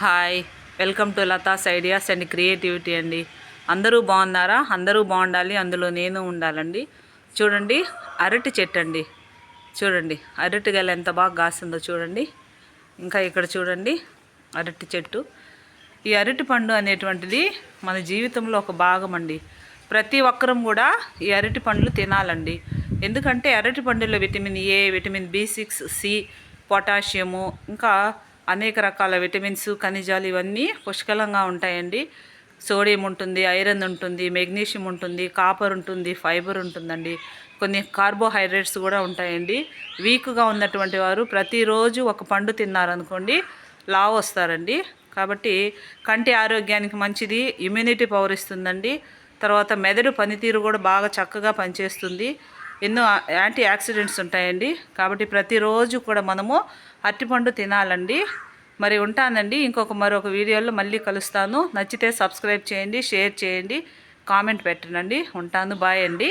Hi, welcome to Latha's ideas and creativity అండి. అందరూ బాగున్నారా? అందరూ బాగుండాలి, అందులో నేను ఉండాలండి. చూడండి, అరటి చెట్టు అండి. చూడండి, అరటి గెల ఎంత బాగా కాసిందో చూడండి. ఇంకా ఇక్కడ చూడండి, అరటి చెట్టు. ఈ అరటి పండు అనేటువంటిది మన జీవితంలో ఒక భాగం అండి. ప్రతి ఒక్కరం కూడా ఈ అరటి పండ్లు తినాలండి. ఎందుకంటే అరటి పండులో vitamin A, vitamin B6, C, potassium, ఇంకా అనేక రకాల విటమిన్స్, ఖనిజాలు ఇవన్నీ పుష్కలంగా ఉంటాయండి. సోడియం ఉంటుంది, ఐరన్ ఉంటుంది, మెగ్నీషియం ఉంటుంది, కాపర్ ఉంటుంది, ఫైబర్ ఉంటుందండి. కొన్ని కార్బోహైడ్రేట్స్ కూడా ఉంటాయండి. వీక్గా ఉన్నటువంటి వారు ప్రతిరోజు ఒక పండు తిన్నారనుకోండి, లావు వస్తారండి. కాబట్టి కంటి ఆరోగ్యానికి మంచిది, ఇమ్యూనిటీ పవర్ ఇస్తుందండి. తర్వాత మెదడు పనితీరు కూడా బాగా చక్కగా పనిచేస్తుంది. ఎన్నో యాంటీ ఆక్సిడెంట్స్ ఉంటాయండి. కాబట్టి ప్రతిరోజు కూడా మనము అరటిపండు తినాలండి. మరి ఉంటానండి, మరొక వీడియోలో మళ్ళీ కలుస్తాను. నచ్చితే సబ్స్క్రైబ్ చేయండి, షేర్ చేయండి, కామెంట్ పెట్టండి. ఉంటాను, బాయ్ అండి.